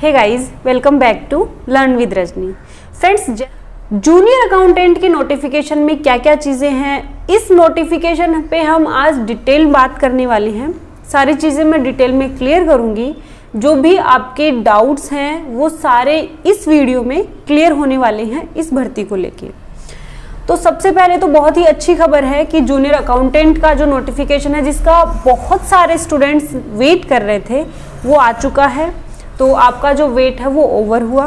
Hey guys, welcome back to learn with Rajni. Friends, junior accountant की notification में क्या क्या चीज़ें हैं, इस नोटिफिकेशन पे हम आज डिटेल बात करने वाले हैं। सारी चीज़ें मैं डिटेल में क्लियर करूँगी। जो भी आपके डाउट्स हैं वो सारे इस वीडियो में क्लियर होने वाले हैं इस भर्ती को लेके। तो सबसे पहले तो बहुत ही अच्छी खबर है कि जूनियर अकाउंटेंट का जो नोटिफिकेशन है, जिसका बहुत सारे स्टूडेंट्स वेट कर रहे थे, वो आ चुका है। तो आपका जो वेट है वो ओवर हुआ।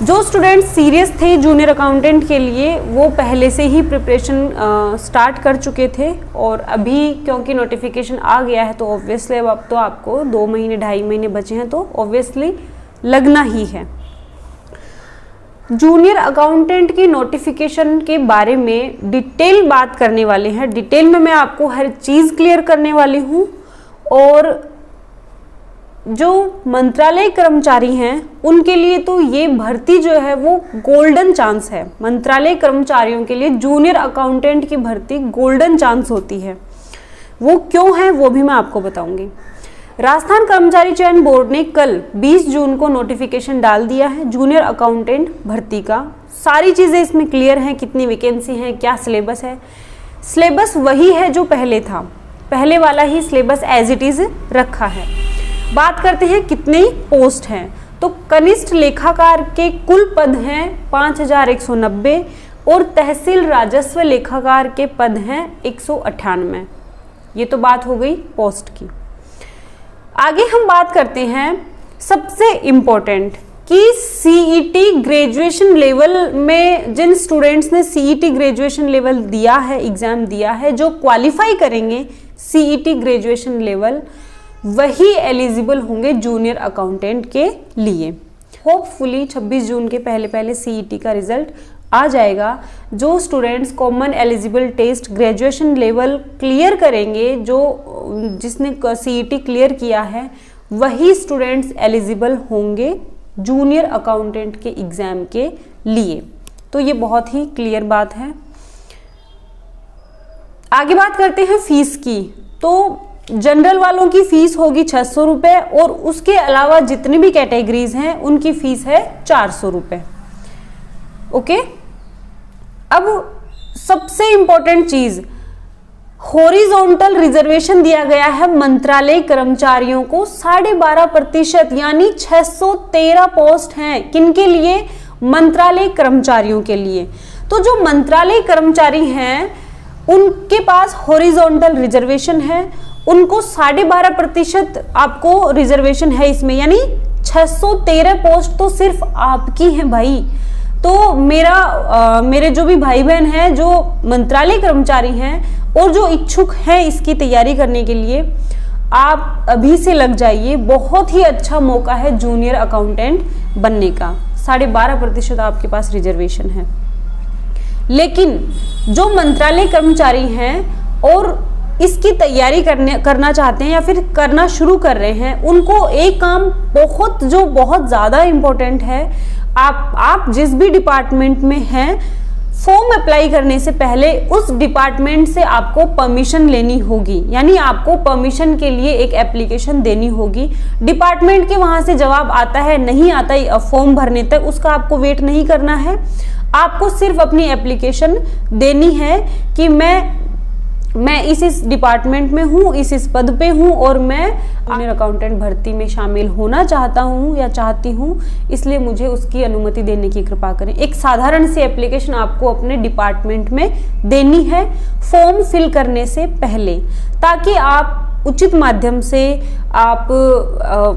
जो स्टूडेंट्स सीरियस थे जूनियर अकाउंटेंट के लिए, वो पहले से ही प्रिपरेशन स्टार्ट कर चुके थे, और अभी क्योंकि नोटिफिकेशन आ गया है तो ऑब्वियसली अब तो आपको 2 महीने 2.5 महीने बचे हैं, तो ऑब्वियसली लगना ही है। जूनियर अकाउंटेंट की नोटिफिकेशन के बारे में डिटेल बात करने वाले हैं। डिटेल में मैं आपको हर चीज़ क्लियर करने वाली हूँ। और जो मंत्रालय कर्मचारी हैं उनके लिए तो ये भर्ती जो है वो गोल्डन चांस है। मंत्रालय कर्मचारियों के लिए जूनियर अकाउंटेंट की भर्ती गोल्डन चांस होती है। वो क्यों है वो भी मैं आपको बताऊंगी। राजस्थान कर्मचारी चयन बोर्ड ने कल 20 जून को नोटिफिकेशन डाल दिया है जूनियर अकाउंटेंट भर्ती का। सारी चीज़ें इसमें क्लियर हैं, कितनी वैकेंसी है, क्या सिलेबस है। सिलेबस वही है जो पहले था, पहले वाला ही सिलेबस एज इट इज़ रखा है। बात करते हैं कितने पोस्ट हैं। तो कनिष्ठ लेखाकार के कुल पद हैं 5190 और तहसील राजस्व लेखाकार के पद हैं 198। ये तो बात हो गई पोस्ट की। आगे हम बात करते हैं सबसे इम्पोर्टेंट कि सीईटी ग्रेजुएशन लेवल में जिन स्टूडेंट्स ने सीईटी ग्रेजुएशन लेवल दिया है, एग्जाम दिया है, जो क्वालिफाई करेंगे सीईटी ग्रेजुएशन लेवल, वही एलिजिबल होंगे जूनियर अकाउंटेंट के लिए। होपफुली 26 जून के पहले सीईटी का रिजल्ट आ जाएगा। जो students common eligible test graduation level clear करेंगे, जो जिसने सीईटी क्लियर किया है, वही स्टूडेंट्स एलिजिबल होंगे जूनियर अकाउंटेंट के एग्ज़ाम के लिए। तो ये बहुत ही क्लियर बात है। आगे बात करते हैं फीस की। तो जनरल वालों की फीस होगी 600 रुपये, और उसके अलावा जितनी भी कैटेगरीज हैं उनकी फीस है 400 रुपये। ओके, अब सबसे इंपॉर्टेंट चीज, हॉरिजॉन्टल रिजर्वेशन दिया गया है मंत्रालय कर्मचारियों को 12.5%, यानी 613 पोस्ट हैं। किनके लिए? मंत्रालय कर्मचारियों के लिए। तो जो मंत्रालय कर्मचारी हैं उनके पास हॉरिजॉन्टल रिजर्वेशन है, उनको 12.5% आपको रिजर्वेशन है इसमें, यानी 613 पोस्ट तो सिर्फ आपकी हैं भाई। तो मेरे जो भी भाई बहन हैं जो मंत्रालय कर्मचारी हैं और जो इच्छुक हैं इसकी तैयारी करने के लिए, आप अभी से लग जाइए। बहुत ही अच्छा मौका है जूनियर अकाउंटेंट बनने का। 12.5% आपके पास रिजर्वेशन है। लेकिन जो मंत्रालय कर्मचारी हैं और इसकी तैयारी करना चाहते हैं या फिर करना शुरू कर रहे हैं, उनको एक काम बहुत ज़्यादा इम्पोर्टेंट है। आप जिस भी डिपार्टमेंट में हैं, फॉर्म अप्लाई करने से पहले उस डिपार्टमेंट से आपको परमिशन लेनी होगी, यानी आपको परमिशन के लिए एक एप्लीकेशन देनी होगी। डिपार्टमेंट के वहाँ से जवाब आता है नहीं आता है फॉर्म भरने तक, उसका आपको वेट नहीं करना है। आपको सिर्फ अपनी एप्लीकेशन देनी है कि मैं इस डिपार्टमेंट में हूँ, इस पद पे हूँ, और मैं जूनियर अकाउंटेंट भर्ती में शामिल होना चाहता हूँ या चाहती हूँ, इसलिए मुझे उसकी अनुमति देने की कृपा करें। एक साधारण सी एप्लीकेशन आपको अपने डिपार्टमेंट में देनी है फॉर्म फिल करने से पहले, ताकि आप उचित माध्यम से आप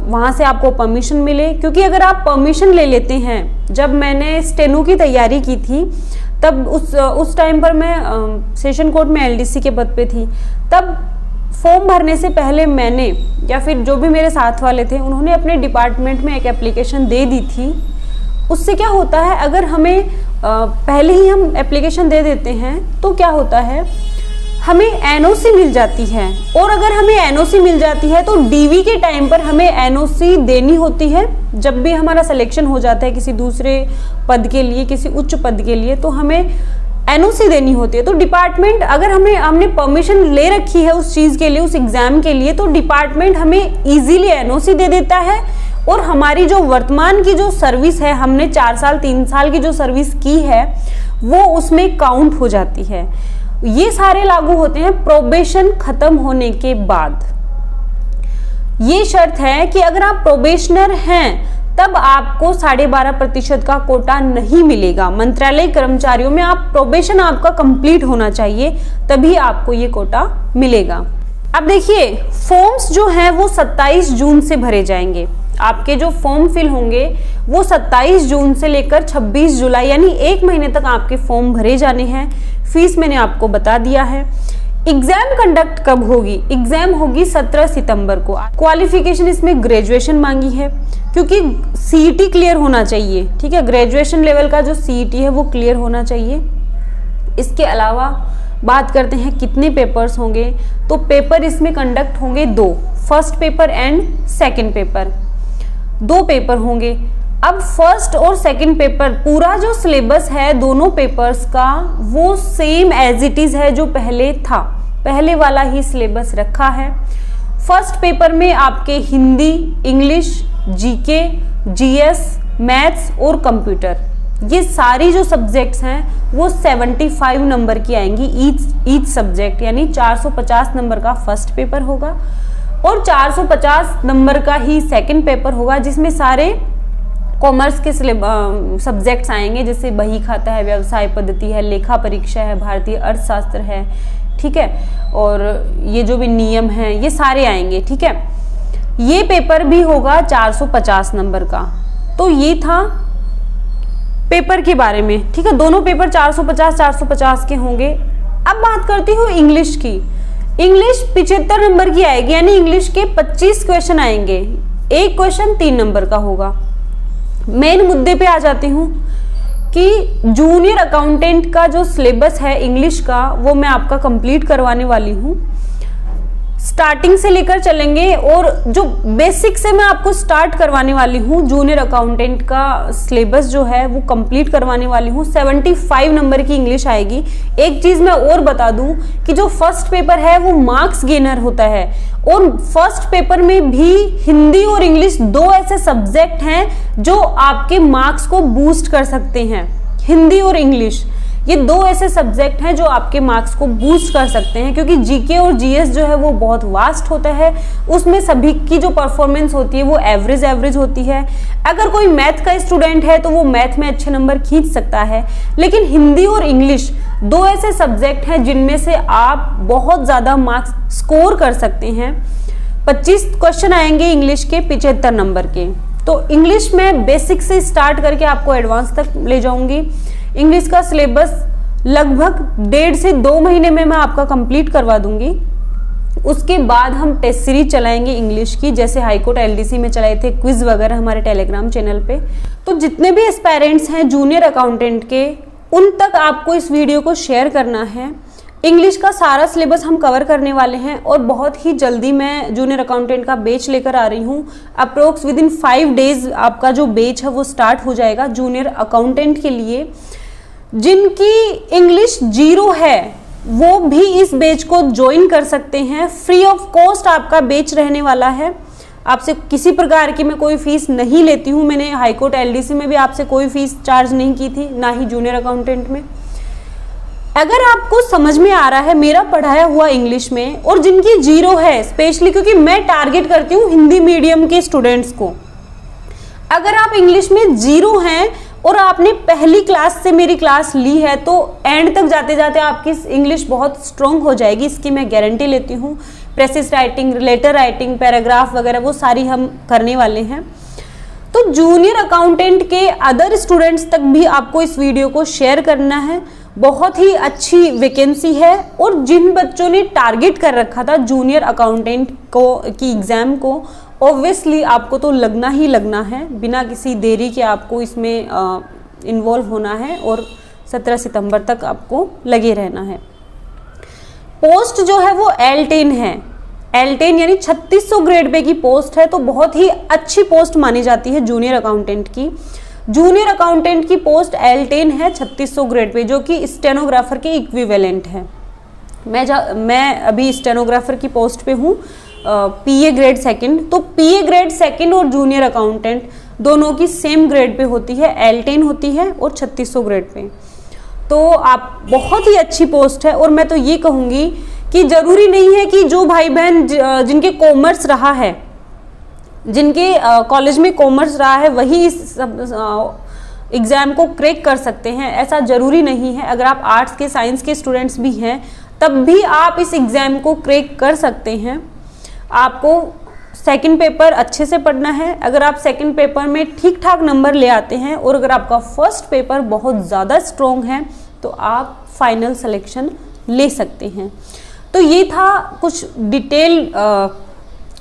वहाँ से आपको परमिशन मिले। क्योंकि अगर आप परमिशन ले लेते हैं, जब मैंने स्टेनो की तैयारी की थी तब उस टाइम पर मैं सेशन कोर्ट में एलडीसी के पद पे थी, तब फॉर्म भरने से पहले मैंने या फिर जो भी मेरे साथ वाले थे उन्होंने अपने डिपार्टमेंट में एक एप्लीकेशन दे दी थी। उससे क्या होता है, अगर हमें पहले ही हम एप्लीकेशन दे देते हैं तो क्या होता है, हमें एनओसी मिल जाती है। और अगर हमें एनओसी मिल जाती है तो डीवी के टाइम पर हमें एनओसी देनी होती है। जब भी हमारा सिलेक्शन हो जाता है किसी दूसरे पद के लिए, किसी उच्च पद के लिए, तो हमें एनओसी देनी होती है। तो डिपार्टमेंट, अगर हमने परमिशन ले रखी है उस चीज़ के लिए, उस एग्ज़ाम के लिए, तो डिपार्टमेंट हमें इजीली एनओसी दे देता है और हमारी जो वर्तमान की जो सर्विस है, हमने 4 साल 3 साल की जो सर्विस की है वो उसमें काउंट हो जाती है। ये सारे लागू होते हैं प्रोबेशन खत्म होने के बाद। ये शर्त है कि अगर आप प्रोबेशनर हैं तब आपको 12.5% का कोटा नहीं मिलेगा। मंत्रालय कर्मचारियों में आप प्रोबेशन आपका कंप्लीट होना चाहिए, तभी आपको ये कोटा मिलेगा। अब देखिए, फॉर्म्स जो हैं वो 27 जून से भरे जाएंगे। आपके जो फॉर्म फिल होंगे वो 27 जून से लेकर 26 जुलाई यानी 1 महीने तक आपके फॉर्म भरे जाने हैं। फीस मैंने आपको बता दिया है। एग्जाम कंडक्ट कब होगी? एग्जाम होगी 17 सितंबर को। क्वालिफिकेशन इसमें ग्रेजुएशन मांगी है, क्योंकि सीईटी क्लियर होना चाहिए, ठीक है। ग्रेजुएशन लेवल का जो सीईटी है वो क्लियर होना चाहिए। इसके अलावा बात करते हैं कितने पेपर्स होंगे, तो पेपर इसमें कंडक्ट होंगे 2, first paper and second paper, 2 paper होंगे। अब फर्स्ट और सेकंड पेपर, पूरा जो सिलेबस है दोनों पेपर्स का वो सेम एज इट इज है जो पहले था, पहले वाला ही सिलेबस रखा है। फर्स्ट पेपर में आपके Hindi, English, GK, GS, maths और कंप्यूटर, ये सारी जो सब्जेक्ट्स हैं वो 75 नंबर की आएंगी ईच सब्जेक्ट, यानी 450 नंबर का फर्स्ट पेपर होगा और 450 नंबर का ही सेकंड पेपर होगा, जिसमें सारे कॉमर्स के सब्जेक्ट्स आएंगे, जैसे बही खाता है, व्यवसाय पद्धति है, लेखा परीक्षा है, भारतीय अर्थशास्त्र है, ठीक है, और ये जो भी नियम है ये सारे आएंगे, ठीक है। ये पेपर भी होगा 450 नंबर का। तो ये था पेपर के बारे में, ठीक है। दोनों पेपर 450 के होंगे। अब बात करती हूँ इंग्लिश की। इंग्लिश 75 नंबर की आएगी, यानी इंग्लिश के 25 क्वेश्चन आएंगे, एक क्वेश्चन 3 नंबर का होगा। मेन मुद्दे पे आ जाती हूँ कि जूनियर अकाउंटेंट का जो सिलेबस है इंग्लिश का वो मैं आपका कंप्लीट करवाने वाली हूँ। स्टार्टिंग से लेकर चलेंगे और जो बेसिक से मैं आपको स्टार्ट करवाने वाली हूँ। जूनियर अकाउंटेंट का सिलेबस जो है वो कंप्लीट करवाने वाली हूँ। 75 नंबर की इंग्लिश आएगी। एक चीज़ मैं और बता दूँ कि जो फर्स्ट पेपर है वो मार्क्स गेनर होता है और फर्स्ट पेपर में भी हिंदी और इंग्लिश 2 ऐसे सब्जेक्ट हैं जो आपके मार्क्स को बूस्ट कर सकते हैं। हिंदी और इंग्लिश ये 2 ऐसे सब्जेक्ट हैं जो आपके मार्क्स को बूस्ट कर सकते हैं, क्योंकि जीके और जीएस जो है वो बहुत वास्ट होता है, उसमें सभी की जो परफॉर्मेंस होती है वो एवरेज होती है। अगर कोई मैथ का स्टूडेंट है तो वो मैथ में अच्छे नंबर खींच सकता है, लेकिन हिंदी और इंग्लिश 2 ऐसे सब्जेक्ट हैं जिनमें से आप बहुत ज़्यादा मार्क्स स्कोर कर सकते हैं। 25 क्वेश्चन आएंगे इंग्लिश के 75 नंबर के। तो इंग्लिश में बेसिक से स्टार्ट करके आपको एडवांस तक ले जाऊंगी। इंग्लिश का सिलेबस लगभग 1.5 से 2 महीने में मैं आपका कंप्लीट करवा दूंगी। उसके बाद हम टेस्ट सीरीज चलाएंगे इंग्लिश की, जैसे हाईकोर्ट एलडीसी में चलाए थे क्विज वगैरह हमारे टेलीग्राम चैनल पे। तो जितने भी एस्पायरेंट्स हैं जूनियर अकाउंटेंट के, उन तक आपको इस वीडियो को शेयर करना है। इंग्लिश का सारा सिलेबस हम कवर करने वाले हैं और बहुत ही जल्दी मैं जूनियर अकाउंटेंट का बैच लेकर आ रही हूँ। अप्रोक्स विद इन 5 डेज आपका जो बैच है वो स्टार्ट हो जाएगा जूनियर अकाउंटेंट के लिए। जिनकी इंग्लिश 0 है वो भी इस बैच को ज्वाइन कर सकते हैं। फ्री ऑफ कॉस्ट आपका बैच रहने वाला है। आपसे किसी प्रकार की मैं कोई फीस नहीं लेती हूँ। मैंने हाईकोर्ट एलडीसी में भी आपसे कोई फीस चार्ज नहीं की थी, ना ही जूनियर अकाउंटेंट में। अगर आपको समझ में आ रहा है मेरा पढ़ाया हुआ इंग्लिश में, और जिनकी 0 है स्पेशली, क्योंकि मैं टारगेट करती हूँ हिंदी मीडियम के स्टूडेंट्स को, अगर आप इंग्लिश में 0 हैं और आपने पहली क्लास से मेरी क्लास ली है तो एंड तक जाते जाते आपकी इंग्लिश बहुत स्ट्रांग हो जाएगी, इसकी मैं गारंटी लेती हूँ। Precis writing, letter writing, paragraph वगैरह वो सारी हम करने वाले हैं। तो जूनियर अकाउंटेंट के अदर स्टूडेंट्स तक भी आपको इस वीडियो को शेयर करना है। बहुत ही अच्छी वैकेंसी है और जिन बच्चों ने टारगेट कर रखा था जूनियर अकाउंटेंट को की एग्ज़ाम को, ऑब्वियसली आपको तो लगना ही लगना है, बिना किसी देरी के आपको इसमें इन्वॉल्व होना है और 17 सितंबर तक आपको लगे रहना है। पोस्ट जो है वो L10 है। L10 यानी 3600 ग्रेड पे की पोस्ट है, तो बहुत ही अच्छी पोस्ट मानी जाती है जूनियर अकाउंटेंट की। जूनियर अकाउंटेंट की पोस्ट L10 है 3600 ग्रेड पे, जो कि स्टेनोग्राफर के इक्विवेलेंट है। मैं अभी स्टेनोग्राफर की पोस्ट पे हूँ, पीए ग्रेड सेकंड, तो पीए ग्रेड सेकंड और जूनियर अकाउंटेंट दोनों की सेम ग्रेड पे होती है, L10 होती है और 3600 ग्रेड पे। तो आप बहुत ही अच्छी पोस्ट है। और मैं तो ये कहूँगी कि ज़रूरी नहीं है कि जो भाई बहन जिनके कॉमर्स रहा है, जिनके कॉलेज में कॉमर्स रहा है, वही इस एग्ज़ाम को क्रैक कर सकते हैं, ऐसा ज़रूरी नहीं है। अगर आप आर्ट्स के, साइंस के स्टूडेंट्स भी हैं तब भी आप इस एग्ज़ाम को क्रैक कर सकते हैं। आपको सेकंड पेपर अच्छे से पढ़ना है। अगर आप सेकंड पेपर में ठीक ठाक नंबर ले आते हैं और अगर आपका फर्स्ट पेपर बहुत ज़्यादा स्ट्रॉन्ग है तो आप फाइनल सिलेक्शन ले सकते हैं। तो ये था कुछ डिटेल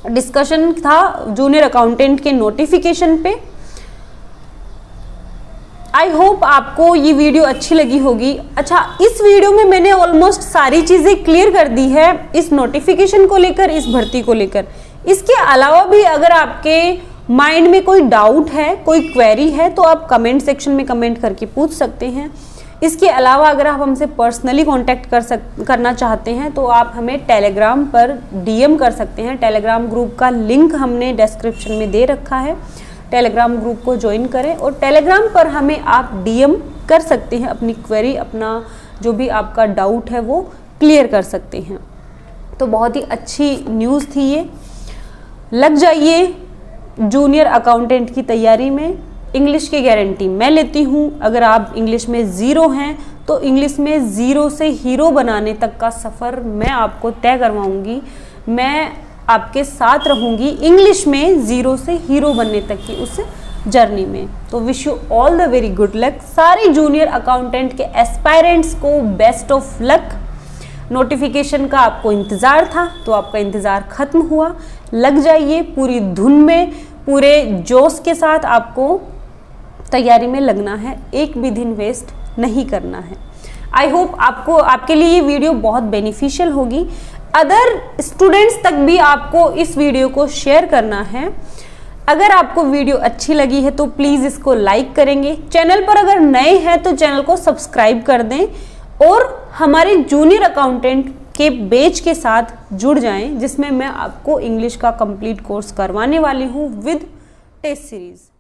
डिस्कशन था जूनियर अकाउंटेंट के नोटिफिकेशन पे। आई होप आपको ये वीडियो अच्छी लगी होगी। अच्छा, इस वीडियो में मैंने ऑलमोस्ट सारी चीज़ें क्लियर कर दी है इस नोटिफिकेशन को लेकर, इस भर्ती को लेकर। इसके अलावा भी अगर आपके माइंड में कोई डाउट है, कोई क्वेरी है, तो आप कमेंट सेक्शन में कमेंट करके पूछ सकते हैं। इसके अलावा अगर आप हमसे पर्सनली कांटेक्ट करना चाहते हैं तो आप हमें टेलीग्राम पर डीएम कर सकते हैं। टेलीग्राम ग्रुप का लिंक हमने डिस्क्रिप्शन में दे रखा है। टेलीग्राम ग्रुप को ज्वाइन करें और टेलीग्राम पर हमें आप डीएम कर सकते हैं। अपनी क्वेरी, अपना जो भी आपका डाउट है वो क्लियर कर सकते हैं। तो बहुत ही अच्छी न्यूज़ थी ये। लग जाइए जूनियर अकाउंटेंट की तैयारी में। इंग्लिश की गारंटी मैं लेती हूँ। अगर आप इंग्लिश में ज़ीरो हैं तो इंग्लिश में ज़ीरो से हीरो बनाने तक का सफ़र मैं आपको तय करवाऊँगी। मैं आपके साथ रहूँगी इंग्लिश में ज़ीरो से हीरो बनने तक की उस जर्नी में। तो wish you all the very good luck. सारे जूनियर अकाउंटेंट के एस्पायरेंट्स को बेस्ट ऑफ लक। नोटिफिकेशन का आपको इंतज़ार था तो आपका इंतज़ार ख़त्म हुआ। लग जाइए पूरी धुन में, पूरे जोश के साथ आपको तैयारी में लगना है। एक भी दिन वेस्ट नहीं करना है। आई होप आपके लिए ये वीडियो बहुत बेनिफिशियल होगी। अदर स्टूडेंट्स तक भी आपको इस वीडियो को शेयर करना है। अगर आपको वीडियो अच्छी लगी है तो प्लीज़ इसको लाइक करेंगे। चैनल पर अगर नए हैं तो चैनल को सब्सक्राइब कर दें और हमारे जूनियर अकाउंटेंट के बैच के साथ जुड़ जाएं, जिसमें मैं आपको इंग्लिश का कंप्लीट कोर्स करवाने वाली हूँ विद टेस्ट सीरीज़।